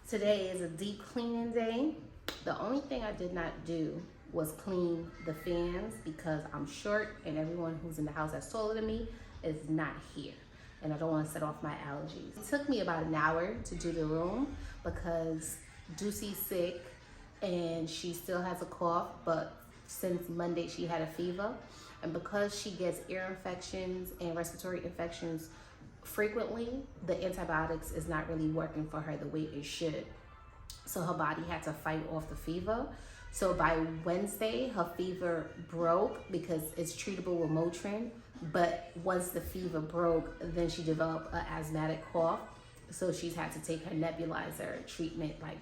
Today is a deep cleaning day. The only thing I did not do was clean the fans because I'm short and everyone who's in the house that's taller than me is not here. And I don't want to set off my allergies. It took me about an hour to do the room because Juicy's sick and she still has a cough, but since Monday she had a fever. And because she gets ear infections and respiratory infections frequently, the antibiotics is not really working for her the way it should. So her body had to fight off the fever. So by Wednesday, her fever broke because it's treatable with Motrin. But once the fever broke, then she developed an asthmatic cough. So she's had to take her nebulizer treatment like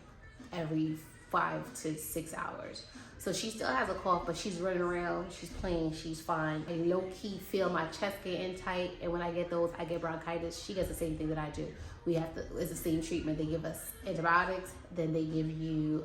every 5 to 6 hours. So she still has a cough, but she's running around, she's playing, she's fine. I low-key feel my chest getting tight, and when I get those, I get bronchitis. She gets the same thing that I do. It's the same treatment. They give us antibiotics, then they give you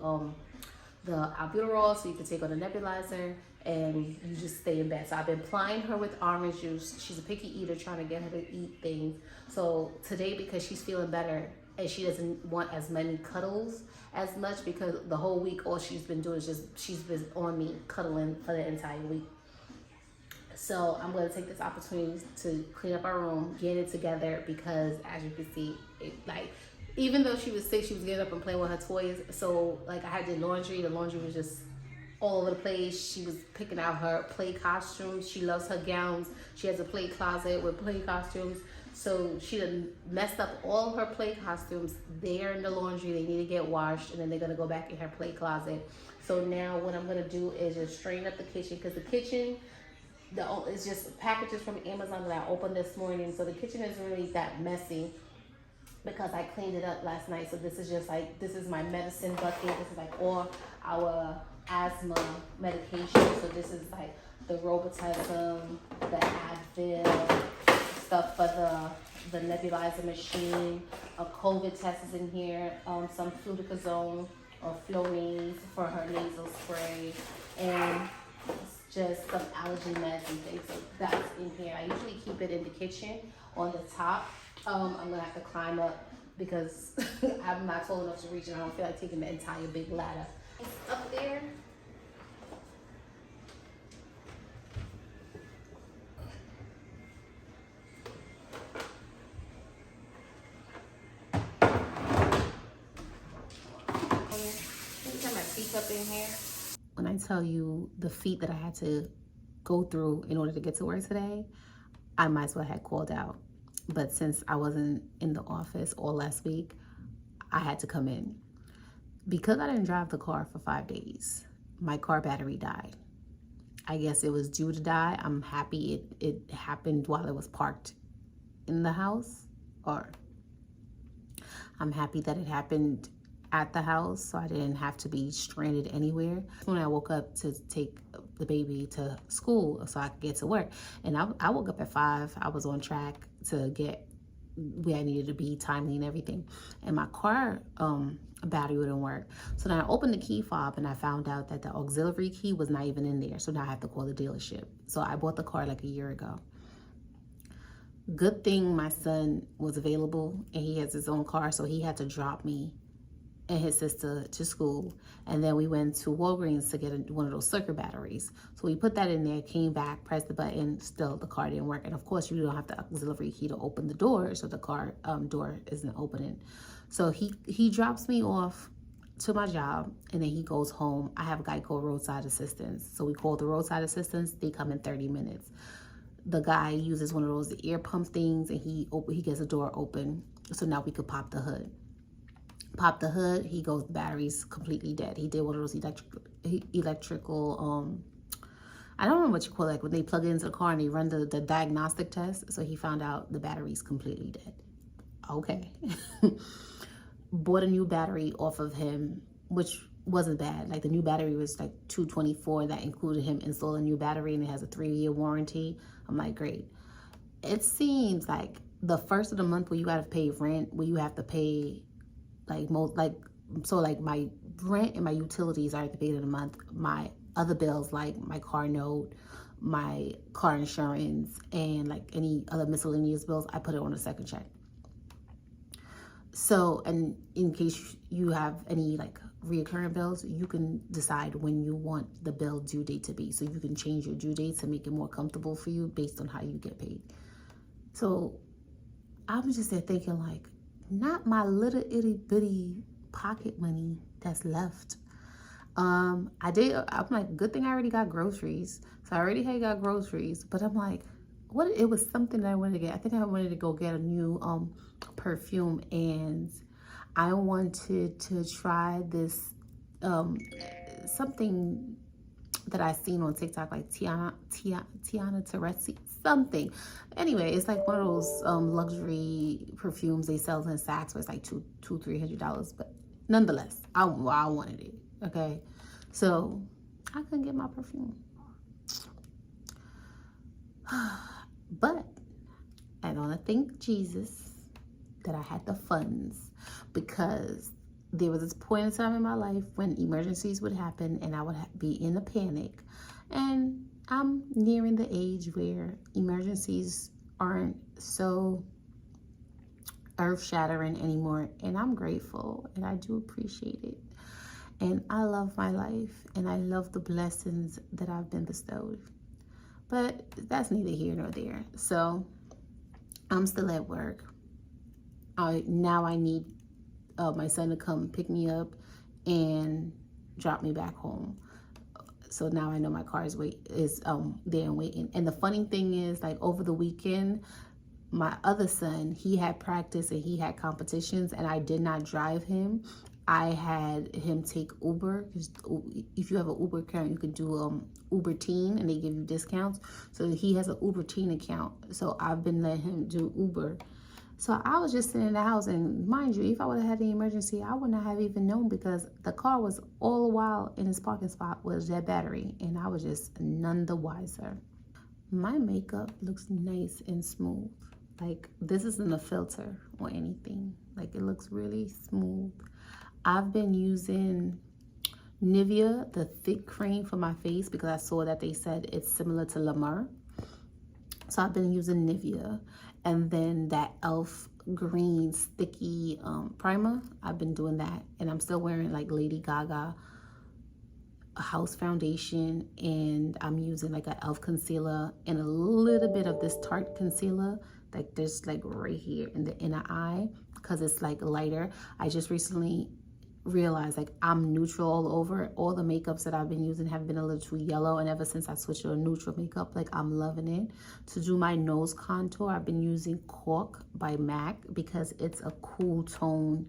the albuterol so you can take on a nebulizer, and you just stay in bed. So I've been plying her with orange juice. She's a picky eater, trying to get her to eat things. So today, because she's feeling better and she doesn't want as many cuddles as much, because the whole week all she's been doing is she's been on me cuddling for the entire week. So I'm going to take this opportunity to clean up our room, get it together, because as you can see, even though she was sick, she was getting up and playing with her toys. So like I had the laundry was just all over the place. She was picking out her play costumes. She loves her gowns. She has a play closet with play costumes. So she done messed up all her play costumes. They're in the laundry. They need to get washed, and then they're going to go back in her play closet. So now what I'm going to do is just straighten up the kitchen, because the kitchen, it's just packages from Amazon that I opened this morning. So the kitchen isn't really that messy because I cleaned it up last night. So this is just like, this is my medicine bucket. This is like all our asthma medication. So this is like the Robitussin, the Advil, stuff for the nebulizer machine. A COVID test is in here. Some fluticasone or Flonase for her nasal spray, and just some allergy meds and things. So that's in here. I usually keep it in the kitchen on the top. I'm gonna have to climb up because I'm not tall enough to reach, and I don't feel like taking the entire big ladder up there. Up in here. When I tell you the feat that I had to go through in order to get to work today, I might as well have called out. But since I wasn't in the office all last week, I had to come in. Because I didn't drive the car for 5 days, my car battery died. I guess it was due to die. I'm happy it happened while it was parked in the house, or I'm happy that it happened at the house, so I didn't have to be stranded anywhere. When I woke up to take the baby to school so I could get to work, and I woke up at 5. I was on track to get where I needed to be, timely and everything, and my car battery wouldn't work. So then I opened the key fob and I found out that the auxiliary key was not even in there. So now I have to call the dealership. So I bought the car like a year ago. Good thing my son was available and he has his own car, so he had to drop me and his sister to school, and then we went to Walgreens to get one of those circuit batteries. So we put that in there, came back, pressed the button, still the car didn't work. And of course you don't have the auxiliary key to open the door, so the car door isn't opening. So he drops me off to my job, and then he goes home. I have a guy called roadside assistance, so we call the roadside assistance. They come in 30 minutes. The guy uses one of those ear pump things, and he gets the door open, so now we could pop the hood. Pop the hood, he goes, the battery's completely dead. He did one of those electrical, I don't know what you call it, like when they plug it into the car and they run the diagnostic test. So he found out the battery's completely dead. Okay. Bought a new battery off of him, which wasn't bad. Like the new battery was like $224. That included him installing a new battery, and it has a 3-year warranty. I'm like, great. It seems like the first of the month where you gotta pay rent, where you have to pay like my rent and my utilities are at the beginning of the month. My other bills, like my car note, my car insurance, and like any other miscellaneous bills, I put it on a second check. So, and in case you have any like reoccurring bills, you can decide when you want the bill due date to be. So you can change your due date to make it more comfortable for you based on how you get paid. So I was just there thinking like, not my little itty bitty pocket money that's left. I'm like, good thing I already got groceries. So I already had got groceries, but I'm like, it was something that I wanted to get. I think I wanted to go get a new perfume, and I wanted to try this something that I seen on TikTok, like Tiana Teresi, something. Anyway, it's like one of those luxury perfumes they sell in Saks, where it's like $300. But nonetheless, I wanted it. Okay, so I couldn't get my perfume, but I want to thank Jesus that I had the funds, because there was this point in time in my life when emergencies would happen and I would be in a panic. And I'm nearing the age where emergencies aren't so earth-shattering anymore. And I'm grateful and I do appreciate it. And I love my life and I love the blessings that I've been bestowed. But that's neither here nor there. So I'm still at work. Now I need my son to come pick me up and drop me back home. So now I know my car is there and waiting. And the funny thing is, like, over the weekend, my other son, he had practice and he had competitions, and I did not drive him. I had him take Uber. If you have an Uber account, you can do Uber Teen, and they give you discounts. So he has an Uber Teen account. So I've been letting him do Uber. So I was just sitting in the house, and mind you, if I would have had an emergency, I would not have even known, because the car was all the while in its parking spot was dead battery, and I was just none the wiser. My makeup looks nice and smooth. Like, this isn't a filter or anything. Like, it looks really smooth. I've been using Nivea, the thick cream for my face, because I saw that they said it's similar to La Mer. So I've been using Nivea. And then that e.l.f. green sticky primer, I've been doing that. And I'm still wearing like Lady Gaga house foundation. And I'm using like a e.l.f. concealer and a little bit of this Tarte concealer, like this, like right here in the inner eye, because it's like lighter. I just recently realized like I'm neutral all over. All the makeups that I've been using have been a little too yellow, and ever since I switched to a neutral makeup, like, I'm loving it. To do my nose contour, I've been using Cork by MAC, because it's a cool tone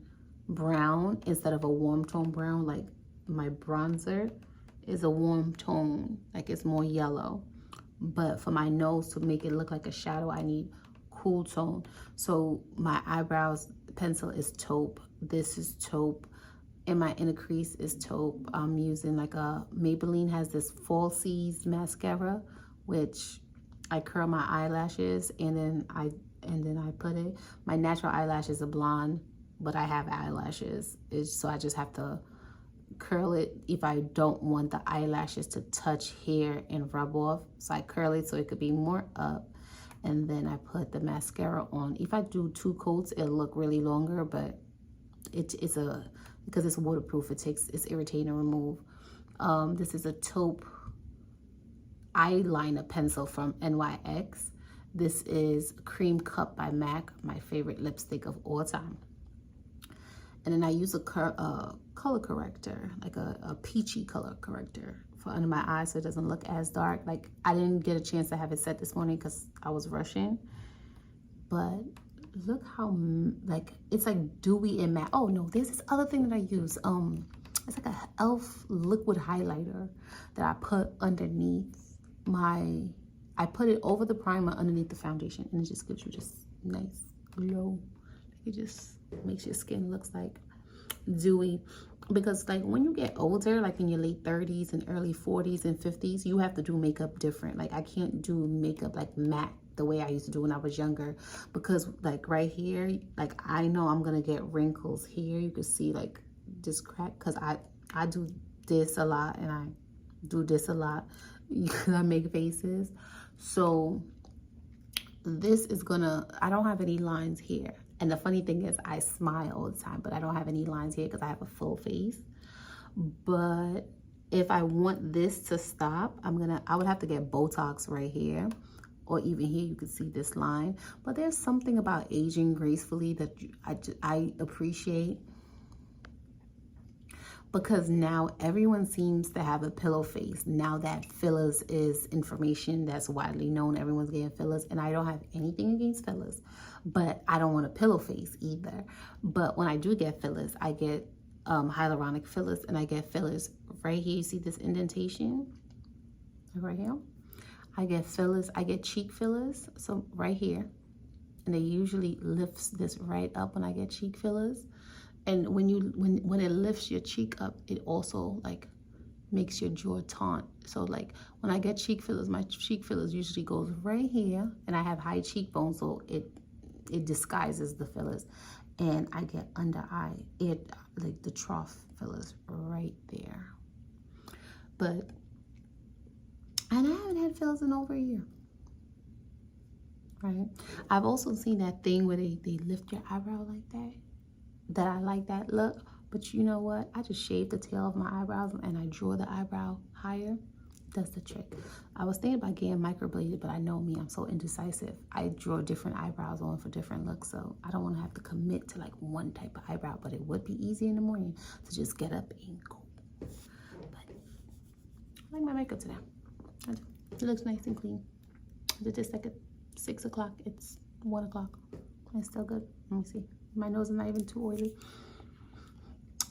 brown instead of a warm tone brown. Like, my bronzer is a warm tone, like it's more yellow, but for my nose to make it look like a shadow, I need cool tone. So my eyebrows pencil is taupe. This is taupe. And my inner crease is taupe. I'm using like a Maybelline has this Falsies mascara, which I curl my eyelashes, and then I put it. My natural eyelashes are blonde, but I have eyelashes, so I just have to curl it if I don't want the eyelashes to touch hair and rub off. So I curl it so it could be more up, and then I put the mascara on. If I do 2 coats, it'll look really longer, but because it's waterproof, it's irritating to remove. This is a taupe eyeliner pencil from NYX. This is Cream Cup by MAC, my favorite lipstick of all time. And then I use a color corrector, like a peachy color corrector for under my eyes, so it doesn't look as dark. Like, I didn't get a chance to have it set this morning because I was rushing, but look how, like, it's like dewy and matte. Oh no, there's this other thing that I use. It's like a e.l.f. liquid highlighter that I put underneath I put it over the primer underneath the foundation, and it just gives you this nice glow. It just makes your skin looks like dewy. Because like when you get older, like in your late 30s and early 40s and 50s, you have to do makeup different. Like, I can't do makeup like matte the way I used to do when I was younger, because like right here, like, I know I'm gonna get wrinkles here. You can see like this crack, because I do this a lot, and I do this a lot because I make faces. So this is I don't have any lines here, And the funny thing is I smile all the time, but I don't have any lines here because I have a full face. But if I want this to stop, I would have to get Botox right here, or even here you can see this line. But there's something about aging gracefully that I appreciate, because now everyone seems to have a pillow face. Now that fillers is information that's widely known, everyone's getting fillers, and I don't have anything against fillers, but I don't want a pillow face either. But when I do get fillers, I get hyaluronic fillers, and I get fillers right here. You see this indentation right here? I get fillers, I get cheek fillers, so right here, and they usually lifts this right up when I get cheek fillers. And when it lifts your cheek up, it also like makes your jaw taut. So like when I get cheek fillers, my cheek fillers usually goes right here, and I have high cheekbones, so it disguises the fillers. And I get under eye, like the trough fillers right there. And I haven't had fillers in over a year. Right? I've also seen that thing where they lift your eyebrow like that I like that look. But you know what? I just shave the tail of my eyebrows and I draw the eyebrow higher. That's the trick. I was thinking about getting microbladed, but I know me, I'm so indecisive. I draw different eyebrows on for different looks, so I don't want to have to commit to like one type of eyebrow, but it would be easy in the morning to just get up and go. But I like my makeup today. It looks nice and clean. I did this like at 6 o'clock. It's 1 o'clock. It's still good. Let me see. My nose is not even too oily.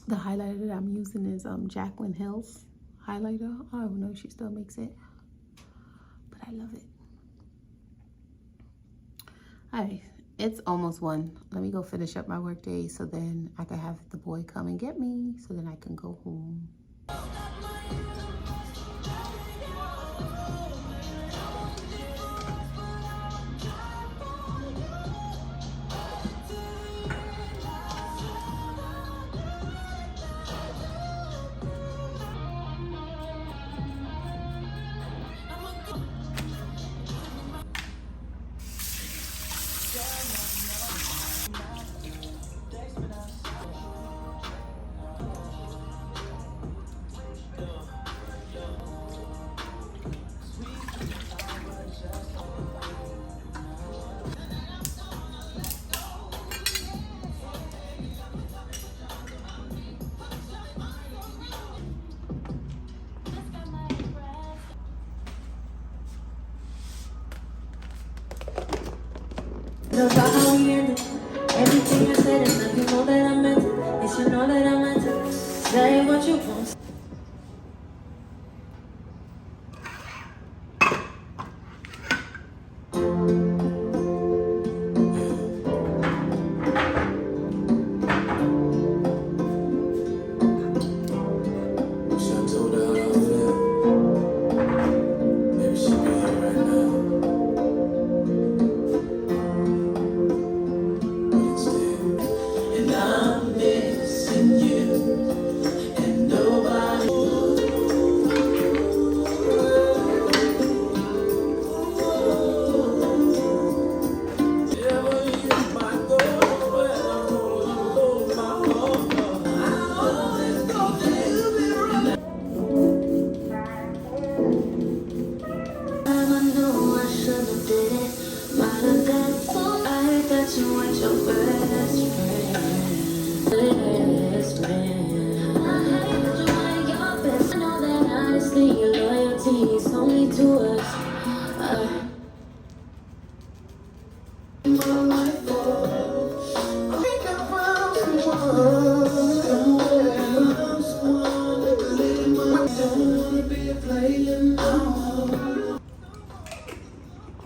The highlighter that I'm using is Jaclyn Hill's highlighter. I don't know if she still makes it, but I love it. All right, it's almost 1. Let me go finish up my work day so then I can have the boy come and get me so then I can go home. About how we ended. Everything I said is like, you know that I meant it. Yes, you know that I meant it. Say what you want.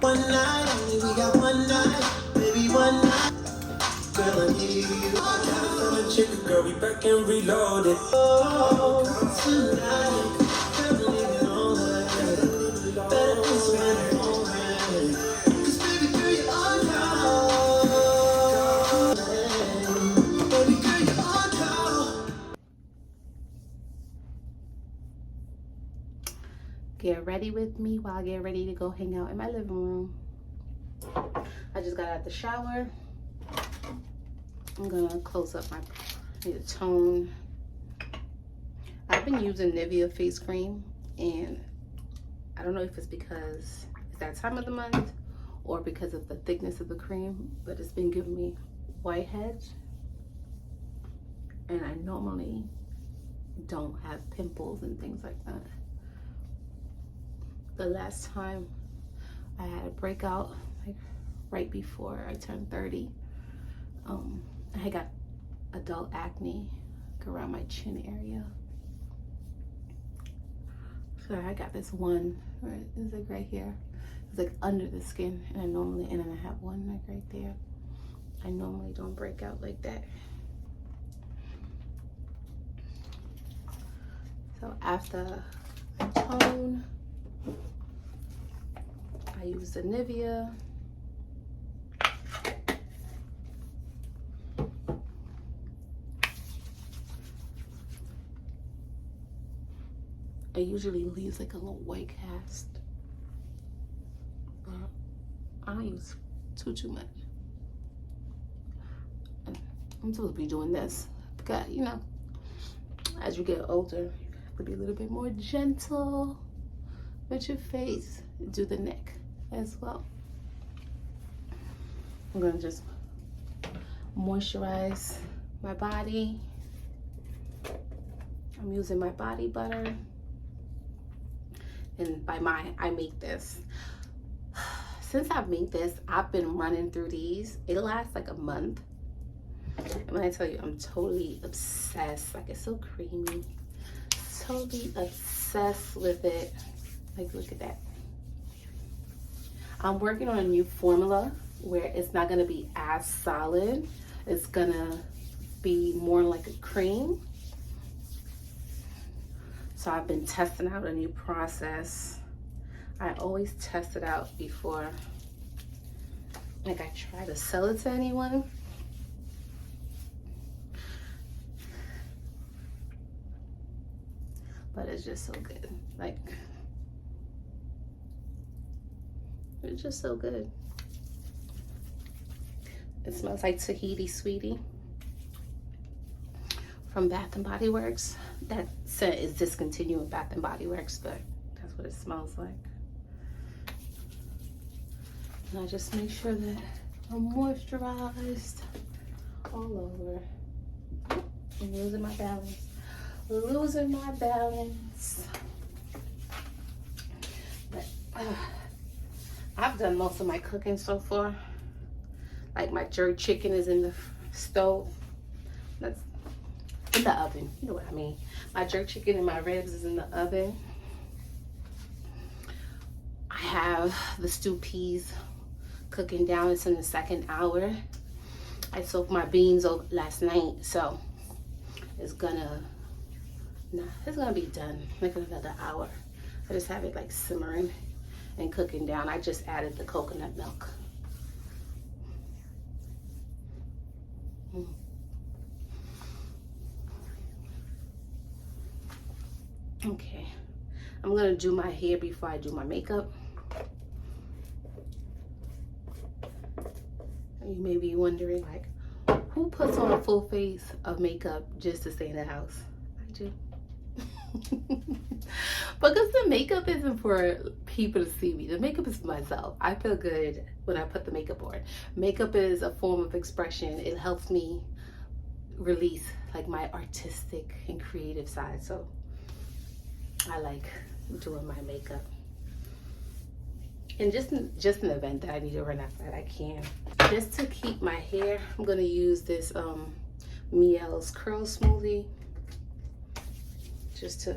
One night, only we got one night, baby, one night. Girl, I need you. I'm a chicken girl, we back and reloaded. Oh, tonight, girl, leave it on her. Better spend it on her. 'Cause baby girl, you are cold. Baby girl, you are cold. Get ready with me while I get ready to go hang out in my living room. I just got out the shower. I'm gonna close up my tone. I've been using Nivea face cream, and I don't know if it's because it's that time of the month or because of the thickness of the cream, but it's been giving me whiteheads, and I normally don't have pimples and things like that. The last time I had a breakout, like right before I turned 30, I had got adult acne around my chin area. So I got this one, right, it's like right here. It's like under the skin, and then I have one like right there. I normally don't break out like that. So after I tone, I use the Nivea. It usually leaves like a little white cast, but I don't use too much. I'm supposed to be doing this because, you know, as you get older, you have to be a little bit more gentle with your face. Do the neck as well. I'm gonna just moisturize my body. I'm using my body butter. And by I make this. Since I've made this, I've been running through these. It lasts like a month. And when I tell you, I'm totally obsessed. Like, it's so creamy. Totally obsessed with it. Like, look at that. I'm working on a new formula where it's not gonna be as solid. It's gonna be more like a cream. So I've been testing out a new process. I always test it out before, like, I try to sell it to anyone. But it's just so good. Like, it's just so good. It smells like Tahiti Sweetie from Bath and Body Works. That scent is discontinued with Bath and Body Works, but that's what it smells like. And I just make sure that I'm moisturized all over. I'm losing my balance. Losing my balance. But I've done most of my cooking so far. Like, my jerk chicken is in the stove. That's in the oven, you know what I mean. My jerk chicken and my ribs is in the oven. I have the stewed peas cooking down. It's in the second hour. I soaked my beans last night, so it's gonna be done like in another hour. I just have it like simmering and cooking down. I just added the coconut milk. Okay, I'm gonna do my hair before I do my makeup. You may be wondering, like, who puts on a full face of makeup just to stay in the house? I do. Because the makeup isn't for people to see me. The makeup is for myself. I feel good when I put the makeup on. Makeup is a form of expression. It helps me release like my artistic and creative side. So I like doing my makeup. And just an event that I need to run outside, I can. Just to keep my hair, I'm gonna use this Miele's Curl Smoothie. Just to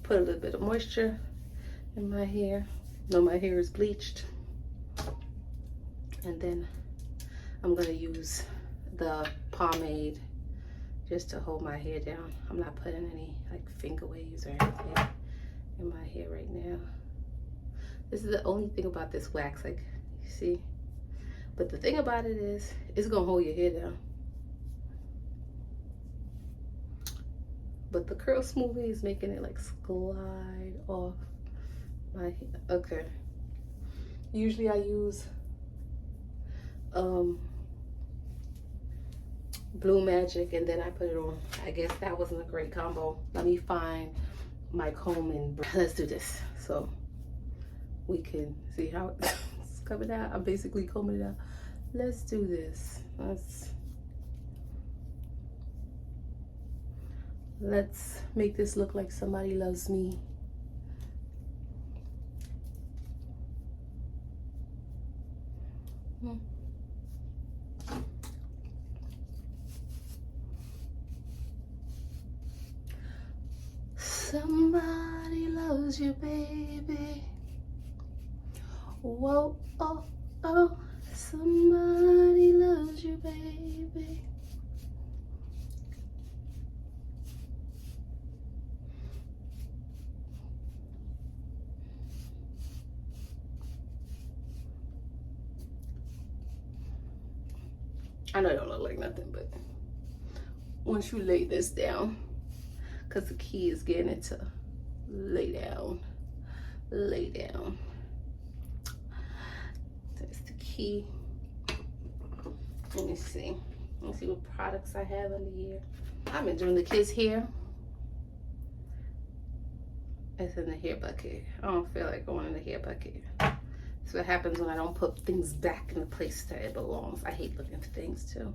put a little bit of moisture in my hair. No, my hair is bleached. And then I'm gonna use the pomade just to hold my hair down. I'm not putting any like finger waves or anything in my hair right now. This is the only thing about this wax, like, you see? But the thing about it is, it's gonna hold your hair down. But the curl smoothie is making it like glide off my hair. Okay. Usually I use Blue Magic, and then I put it on. I guess that wasn't a great combo. Let me find my comb and let's do this so we can see how it's coming out. I'm basically combing it out. Let's do this. Let's make this look like somebody loves me. Somebody loves you, baby. Whoa, oh, oh. Somebody loves you, baby. I know it don't look like nothing, but once you lay this down, because the key is getting it to lay down, lay down. That's the key. Let me see. Let me see what products I have under here. I've been doing the kids' hair. It's in the hair bucket. I don't feel like going in the hair bucket. That's what happens when I don't put things back in the place that it belongs. I hate looking for things too.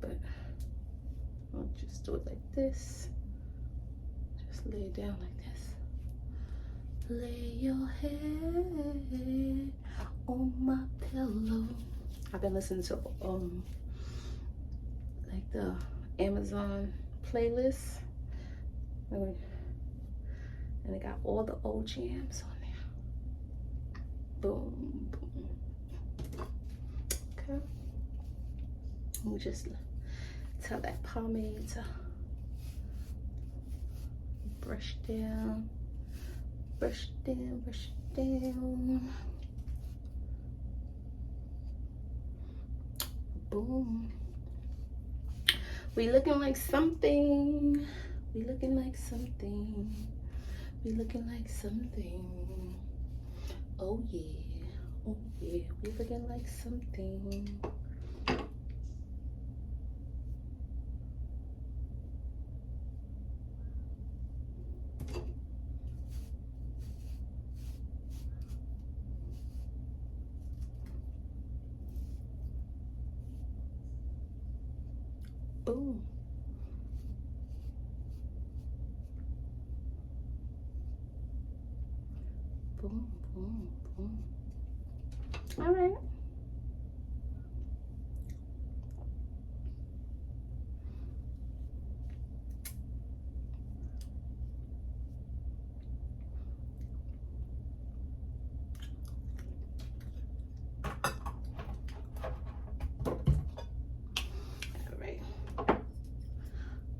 But I'll just do it like this. Just lay it down like this. Lay your head on my pillow. I've been listening to like the Amazon playlist. And it got all the old jams on there. Boom, boom. Okay. Let me just tell that pomade to brush down, brush down, brush down. Boom. We looking like something. We looking like something. We looking like something. Oh yeah. Oh yeah. We looking like something. Boom. Boom, boom, boom. All right.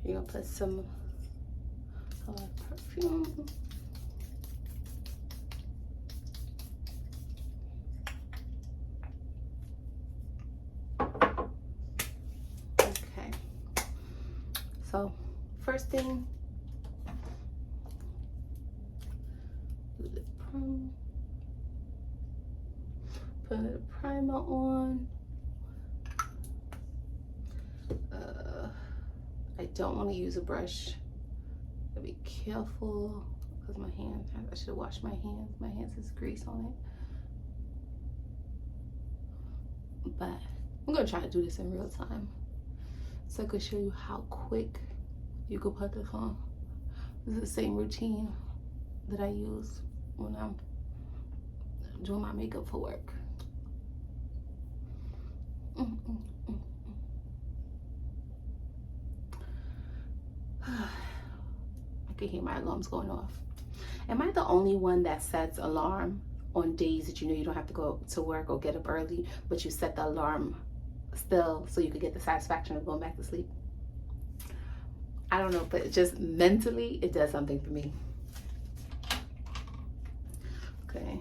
You're gonna put some perfume. Okay. So first thing, put a primer on. I don't want to use a brush. Gotta be careful because my hand, I should wash my hands. My hands has grease on it. But I'm gonna try to do this in real time so I could show you how quick you could put this on. This is the same routine that I use when I'm doing my makeup for work. I can hear my alarms going off. Am I the only one that sets alarm on days that you know you don't have to go to work or get up early, but you set the alarm still so you could get the satisfaction of going back to sleep? I don't know, but just mentally, it does something for me. Okay.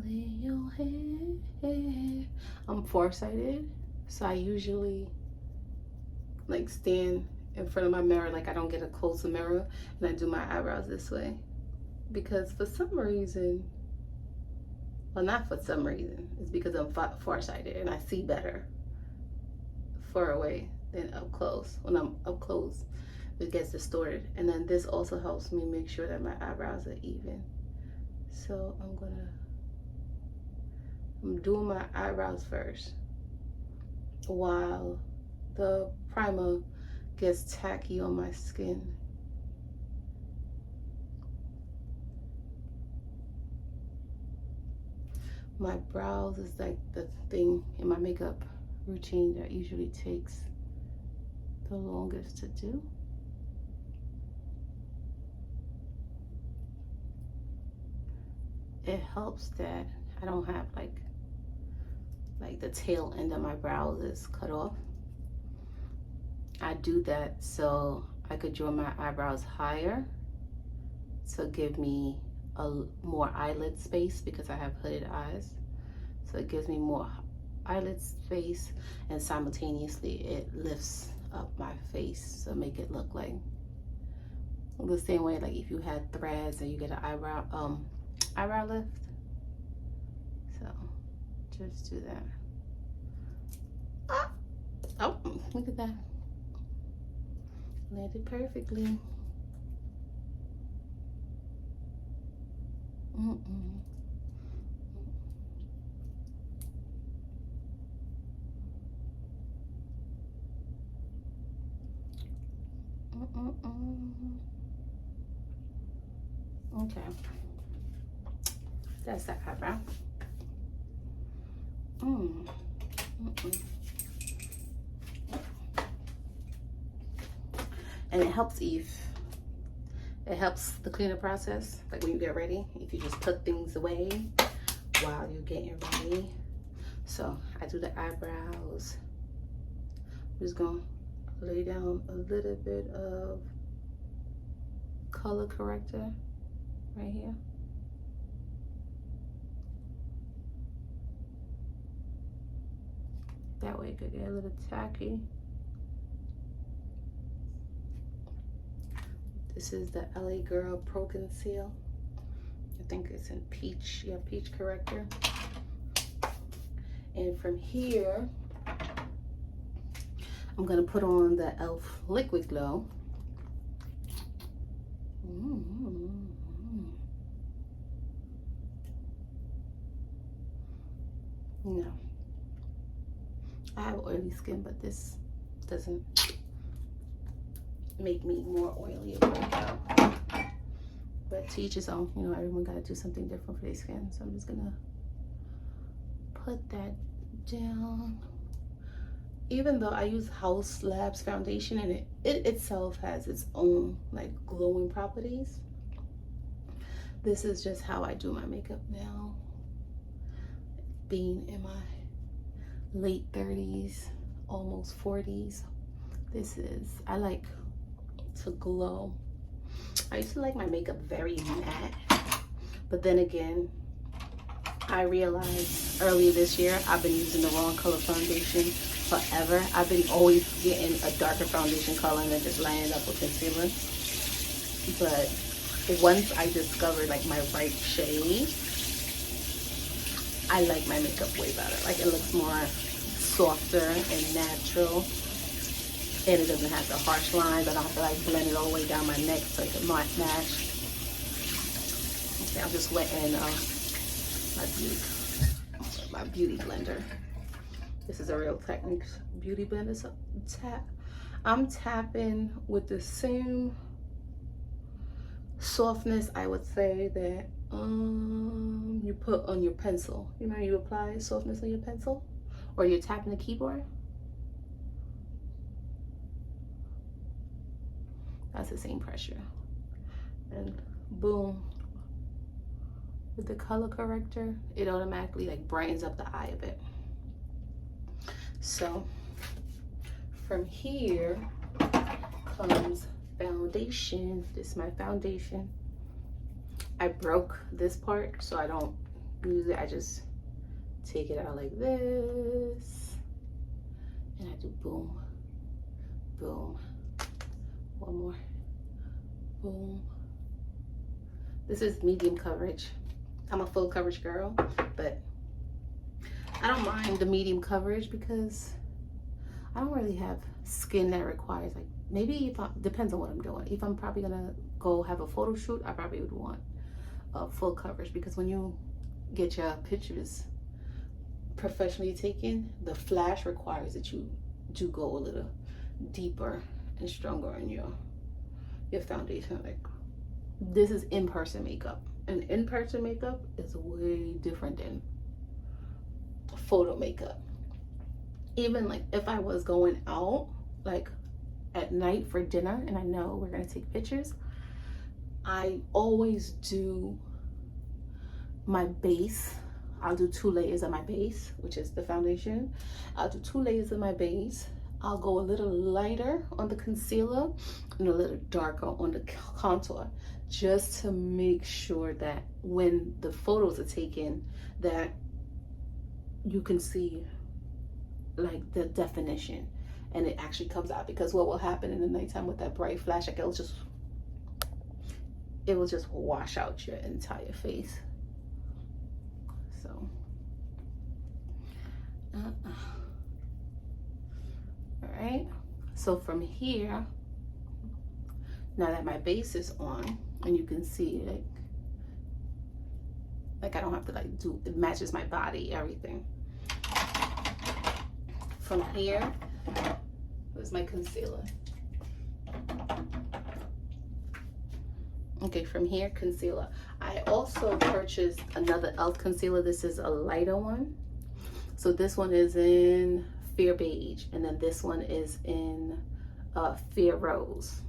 Lay your head. I'm farsighted, so I usually like stand in front of my mirror, like I don't get a closer mirror, and I do my eyebrows this way because for some reason, well, not for some reason, it's because I'm farsighted and I see better far away than up close. When I'm up close, it gets distorted. And then this also helps me make sure that my eyebrows are even. So I'm doing my eyebrows first while the primer gets tacky on my skin. My brows is like the thing in my makeup routine that usually takes the longest to do. It helps that I don't have like the tail end of my brows is cut off. I do that so I could draw my eyebrows higher to give me a more eyelid space because I have hooded eyes. So it gives me more eyelid space, and simultaneously it lifts up my face to make it look like the same way like if you had threads and you get an eyebrow lift. So just do that. Oh, look at that. Landed perfectly. Okay, that's that eyebrow. And it helps it helps the cleaner process, like when you get ready, if you just put things away while you're getting ready. So I do the eyebrows. I'm just gonna lay down a little bit of color corrector right here. That way it could get a little tacky. This is the LA Girl Pro Conceal. I think it's in peach. Yeah, peach corrector. And from here, I'm gonna put on the e.l.f. Liquid Glow. No, I have oily skin, but this doesn't make me more oily or breakout. But to each his own, you know, everyone gotta do something different for their skin. So I'm just gonna put that down. Even though I use House Labs foundation and it itself has its own like glowing properties, this is just how I do my makeup now. Being in my late 30s, almost 40s, I like to glow. I used to like my makeup very matte, but then again, I realized earlier this year I've been using the wrong color foundation forever. I've been always getting a darker foundation color and then just lining up with concealer. But once I discovered like my right shade, I like my makeup way better. Like it looks more softer and natural, and it doesn't have the harsh lines. I don't have to like blend it all the way down my neck so it can not match. Okay, I'm just wetting my beauty blender. This is a Real Techniques beauty blender. So I'm tapping with the same softness I would say that you put on your pencil. You know, you apply softness on your pencil, or you're tapping the keyboard. That's the same pressure. And boom, with the color corrector, it automatically like brightens up the eye a bit. So from here comes foundation. This is my foundation. I broke this part so I don't use it. I just take it out like this and I do boom, boom, one more, boom. This is medium coverage. I'm a full coverage girl, but I don't mind the medium coverage because I don't really have skin that requires, like, maybe if I, depends on what I'm doing. If I'm probably gonna go have a photo shoot, I probably would want full coverage, because when you get your pictures professionally taken, the flash requires that you do go a little deeper and stronger in your foundation. Like, this is in-person makeup, and in-person makeup is way different than photo makeup. Even like if I was going out like at night for dinner and I know we're gonna take pictures, I always do my base. I'll do 2 layers of my base, which is the foundation. I'll do 2 layers of my base. I'll go a little lighter on the concealer and a little darker on the contour, just to make sure that when the photos are taken, that you can see like the definition and it actually comes out. Because what will happen in the nighttime with that bright flash, like it will just wash out your entire face. So all right, so from here, now that my base is on, and you can see like I don't have to like do, it matches my body, everything. From here, where's my concealer? Okay, from here, concealer. I also purchased another e.l.f. concealer. This is a lighter one. So this one is in Fair Beige, and then this one is in Fair Rose.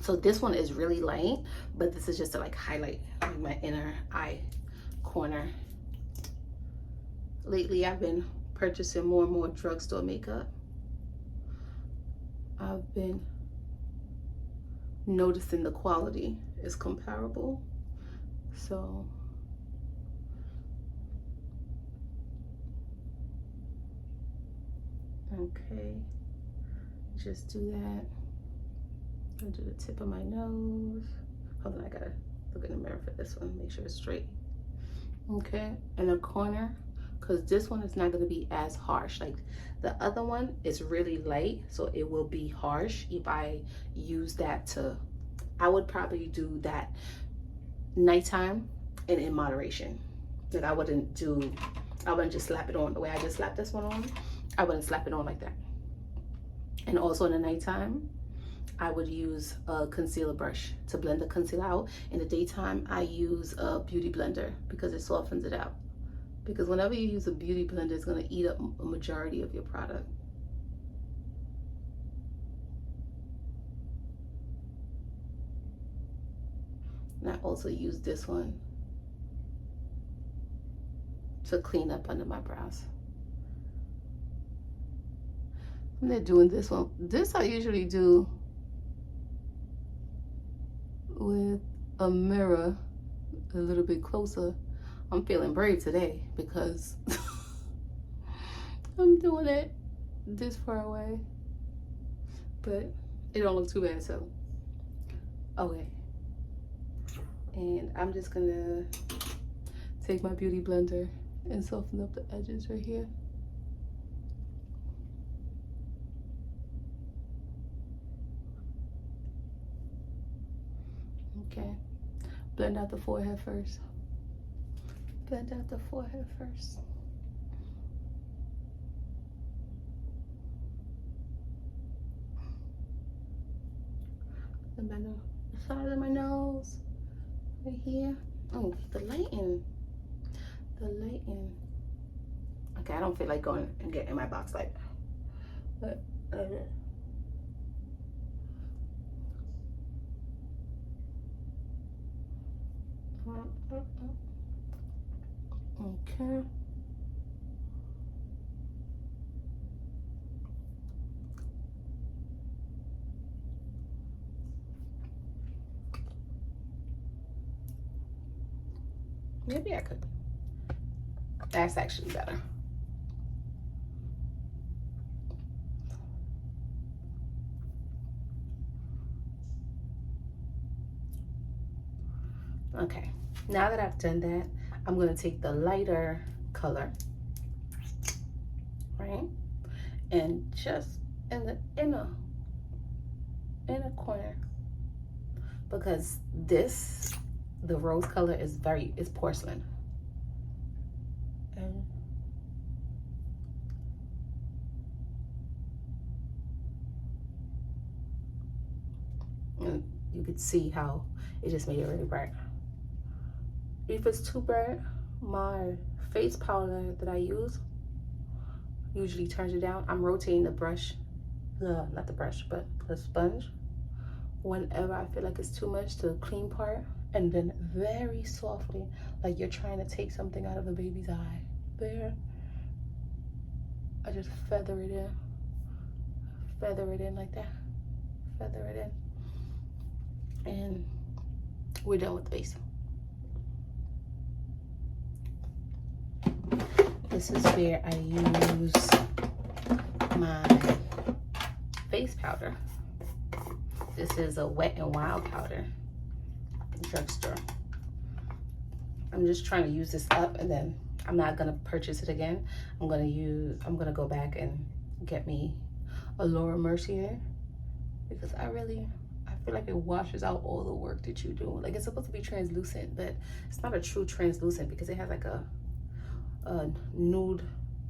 So this one is really light, but this is just to like highlight like my inner eye corner. Lately, I've been purchasing more and more drugstore makeup. I've been noticing the quality is comparable. So okay, just do that. I'll do the tip of my nose. Hold on, I gotta look in the mirror for this one, make sure it's straight. Okay, and a corner, because this one is not going to be as harsh. Like the other one is really light, so it will be harsh if I use that to, I would probably do that nighttime and in moderation. Like I wouldn't just slap it on the way I just slapped this one on. I wouldn't slap it on like that. And also in the nighttime, I would use a concealer brush to blend the concealer out. In the daytime, I use a beauty blender because it softens it out. Because whenever you use a beauty blender, it's gonna eat up a majority of your product. And I also use this one to clean up under my brows. And they're doing this one. This I usually do with a mirror a little bit closer. I'm feeling brave today because I'm doing it this far away, but it don't look too bad. So okay, and I'm just gonna take my beauty blender and soften up the edges right here. Okay, blend out the forehead first. Blend out the forehead first. And blend the side of my nose, right here. Oh, the lighting. The lighting. Okay, I don't feel like going and getting my box light, but okay. Maybe I could. That's actually better. Okay, now that I've done that, I'm going to take the lighter color, right? and just in the inner corner, because the rose color is porcelain. And you could see how it just made it really bright. If it's too bright, my face powder that I use usually turns it down. I'm rotating the brush, not the brush, but the sponge, whenever I feel like it's too much, to the clean part, and then very softly, like you're trying to take something out of a baby's eye. There, I just feather it in like that, feather it in, and we're done with the base. This is where I use my face powder. This is a Wet n Wild powder, drugstore. I'm just trying to use this up, and then I'm not gonna purchase it again. I'm gonna go back and get me a Laura Mercier, because I feel like it washes out all the work that you do. Like, it's supposed to be translucent, but it's not a true translucent because it has like a nude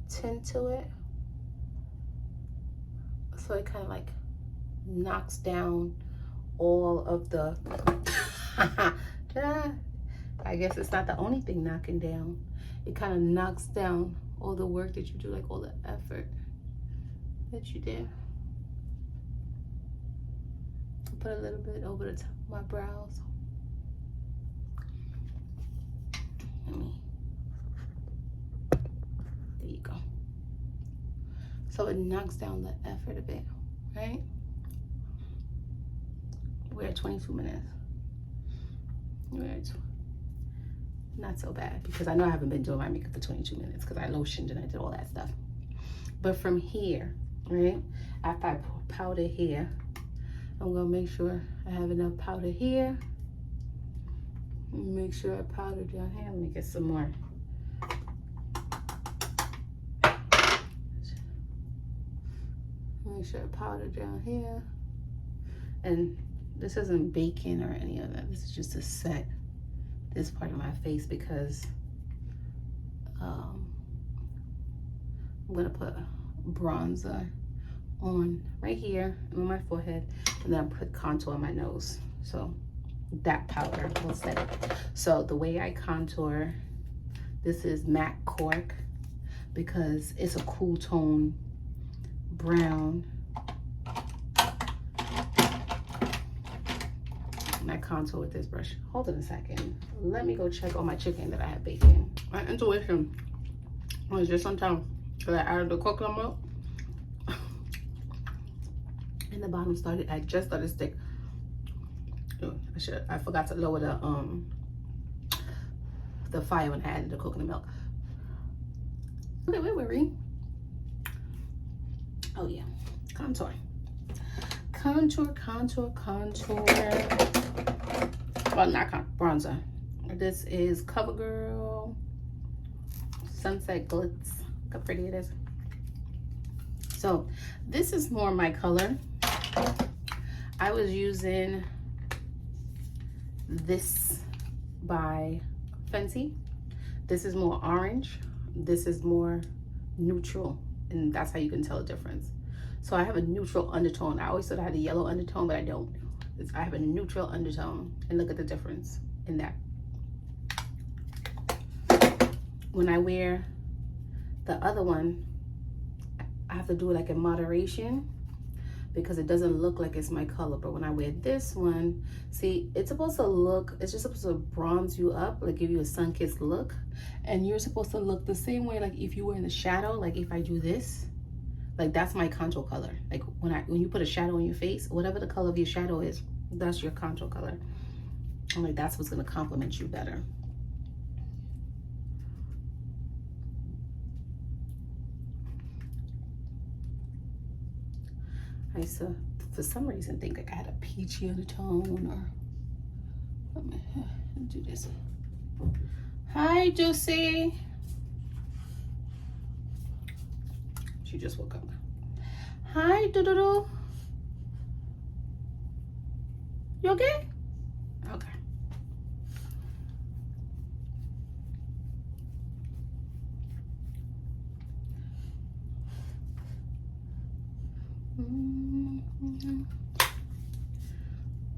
tint to it. So it kind of like knocks down all of the I guess it's not the only thing knocking down. It kind of knocks down all the work that you do, like all the effort that you did. Put a little bit over the top of my brows. There you go. So it knocks down the effort a bit, right? We're at 22 minutes. Not so bad, because I know I haven't been doing my makeup for 22 minutes because I lotioned and I did all that stuff. But from here, right, after I powder here, I'm gonna make sure I have enough powder here. Make sure I powder down here. Let me get some more. Make sure I powder down here. And this isn't baking or any of that. This is just to set this part of my face, because I'm gonna put bronzer on right here and on my forehead, and then put contour on my nose. So that powder will set it. So the way I contour, this is MAC Cork, because it's a cool tone brown. And I contour with this brush. Hold on a second. Let me go check on my chicken that I have baking. My intuition was just sometimes that I added the coconut milk and the bottom started, I just started to stick. Oh, I forgot to lower the fire when I added the coconut milk. Okay, where were we? Oh yeah, contour. Contour. Well, not bronzer. This is CoverGirl Sunset Glitz. Look how pretty it is. So this is more my color. I was using this by Fenty. This is more orange. This is more neutral, and that's how you can tell the difference. So I have a neutral undertone. I always thought I had a yellow undertone, but I don't. I have a neutral undertone, and look at the difference in that. When I wear the other one, I have to do it like in moderation, because it doesn't look like it's my color. But when I wear this one, see, it's supposed to look, it's just supposed to bronze you up, like give you a sun-kissed look. And you're supposed to look the same way, like if you were in the shadow, like if I do this, like that's my contour color. Like when you put a shadow on your face, whatever the color of your shadow is, that's your contour color. And like that's what's gonna complement you better. I used to, for some reason, think like I had a peachy undertone, or let me do this. Hi, Josie. She just woke up. Hi, Doodoo. You okay? Okay.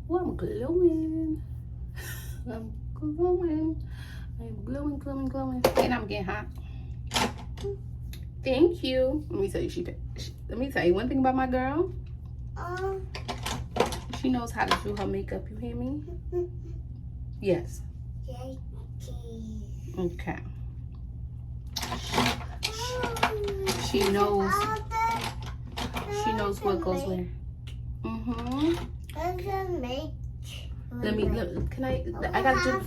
Oh, I'm glowing. I'm glowing. I'm glowing, glowing, glowing. And I'm getting hot. Thank you. Let me tell you, let me tell you one thing about my girl. She knows how to do her makeup. You hear me? Yes. Okay. She knows. She knows what goes where. Let me. Can I? I gotta do.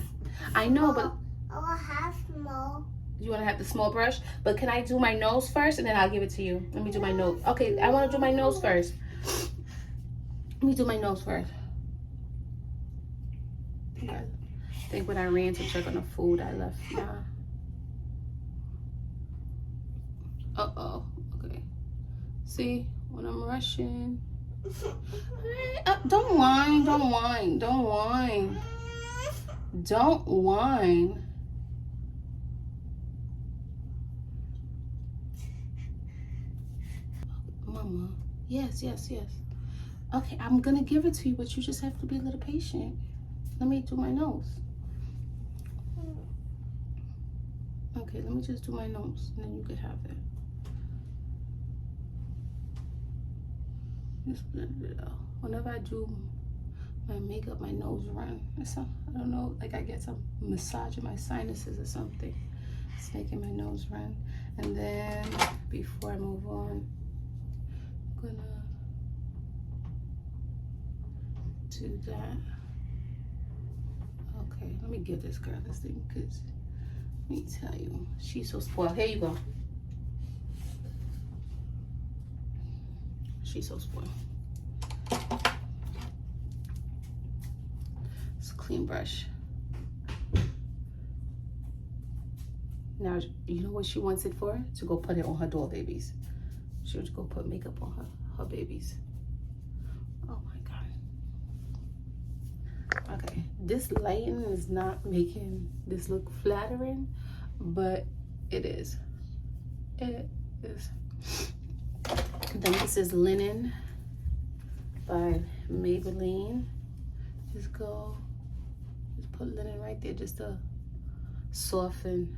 I know, but. I'll have more. You want to have the small brush, but can I do my nose first and then I'll give it to you? Let me do my nose. Okay, I want to do my nose first. Let me do my nose first. I think when I ran to check on the food, I left my. Uh-oh. Okay. See, when I'm rushing. Don't whine. Don't whine. Don't whine. Don't whine. Mama. Yes, yes, yes. Okay, I'm gonna give it to you, but you just have to be a little patient. Let me do my nose. Okay, let me just do my nose, and then you can have it. Just blend it out. Whenever I do my makeup, my nose run. I don't know, like I get some massage in my sinuses or something. It's making my nose run. And then before I move on, I'm gonna do that. Okay, let me give this girl this thing because let me tell you, she's so spoiled. Here you go. She's so spoiled. It's a clean brush. Now, you know what she wants it for? To go put it on her doll babies. She wants to go put makeup on her babies. Oh my God. Okay, this lighting is not making this look flattering, but it is. It is. Then this is Linen by Maybelline. Just put linen right there just to soften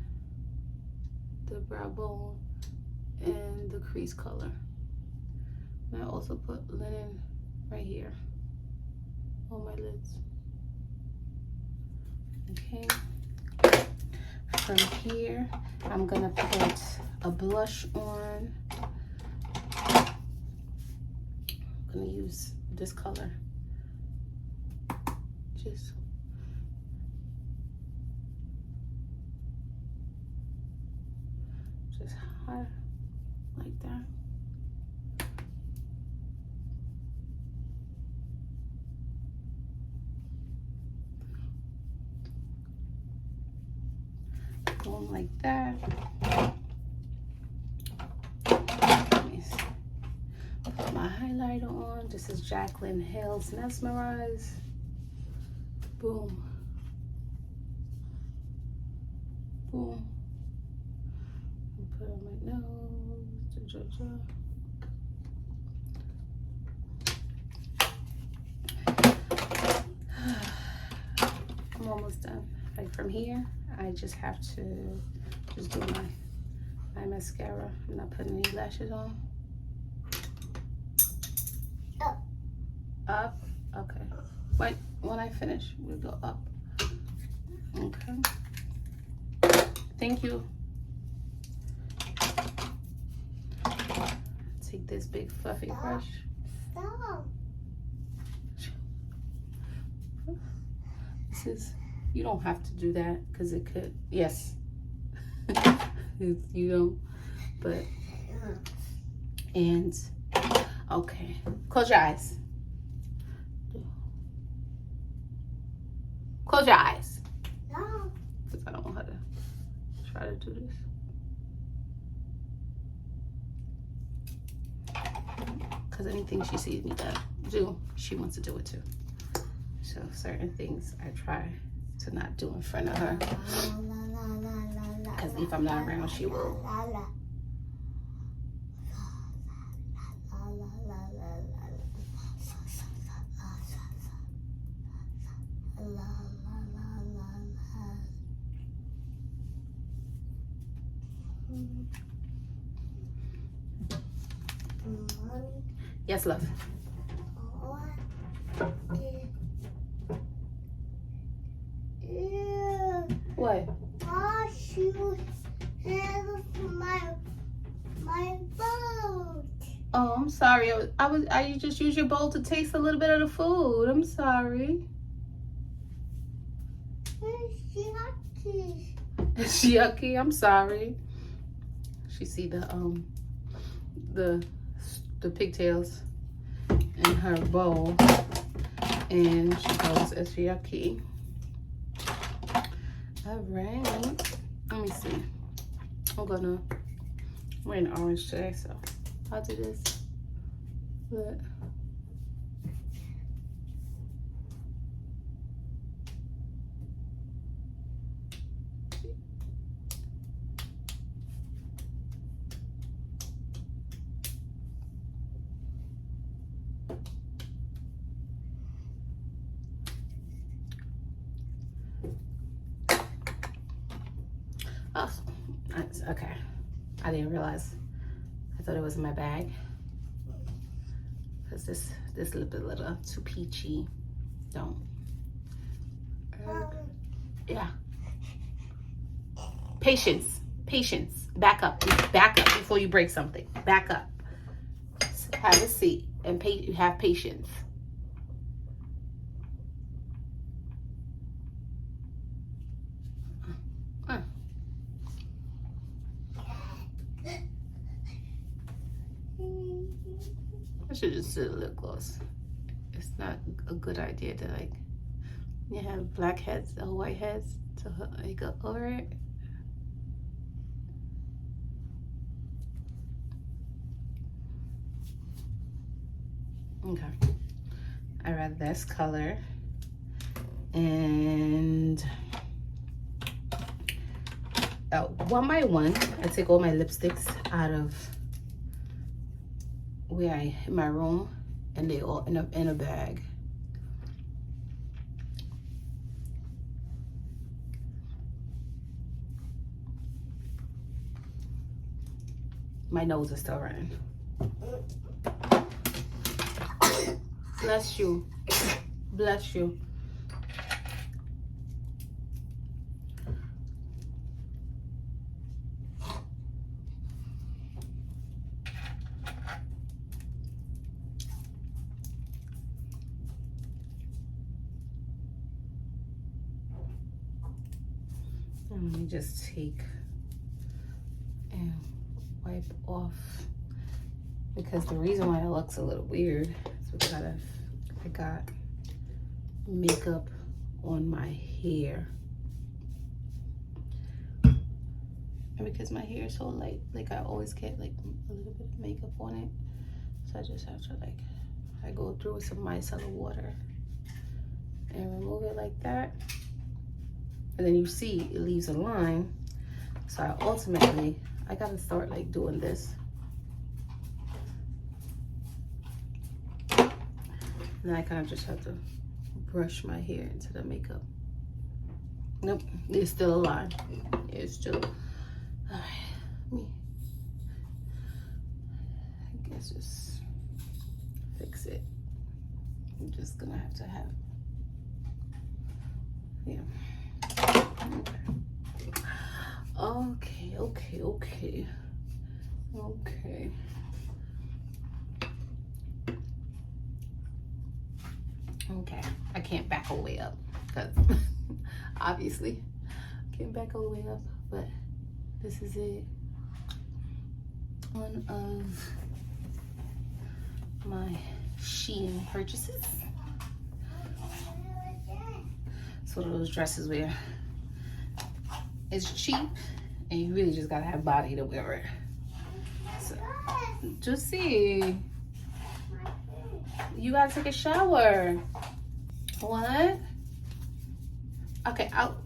the brow bone and the crease color. And I also put linen right here on my lids. Okay. From here, I'm gonna put a blush on. I'm gonna use this color. Just high like that. Going like that. Let me put my highlighter on. This is Jaclyn Hill's Mesmerize. Boom. Boom. Put on my nose. I'm almost done. Like from here, I just have to just do my mascara. I'm not putting any lashes on. Up. Okay. When I finish, we'll go up. Okay. Thank you. Take this big fluffy brush. Stop. This is, you don't have to do that because it could, yes. You don't, but, and, okay. Close your eyes. Close your eyes. No. Because I don't know how to try to do this. because anything she sees me do, she wants to do it too. So certain things I try to not do in front of her, because if I'm not around, she will. Yes, love. What? Wash your hands with my boat. Oh, I'm sorry. I just used your bowl to taste a little bit of the food. I'm sorry. It's yucky. It's yucky. I'm sorry. She see the pigtails in her bowl, and she goes, it's yucky. All right. Let me see. I'm wearing orange today, so I'll do this. Look. Oh, okay. I didn't realize. I thought it was in my bag. Because this lip is a little too peachy. Don't. Yeah. Patience. Patience. Back up. Back up before you break something. Back up. Have a seat and have patience. I should just do the lip gloss. It's not a good idea to like, you have black heads or white heads to like go over it. Okay. I rather this color. And one by one, I take all my lipsticks out of in my room, and they all end up in a bag. My nose is still running. Bless you. Bless you. Let me just take and wipe off, because the reason why it looks a little weird is because I got makeup on my hair, and because my hair is so light, like I always get like a little bit of makeup on it, so I just have to like, I go through with some micellar water and remove it like that. And then you see it leaves a line. So I gotta start like doing this. And then I kind of just have to brush my hair into the makeup. Nope, there's still a line. It's still, all right, I guess just fix it. I'm just gonna have to have, yeah. Okay. Okay, I can't back all the way up, because obviously I can't back all the way up, but this is it. One of my Shein purchases. It's one of those dresses where it's cheap and you really just gotta have body to wear it. So, just see. You gotta take a shower. What? Okay, I'll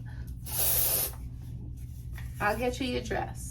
get you your dress.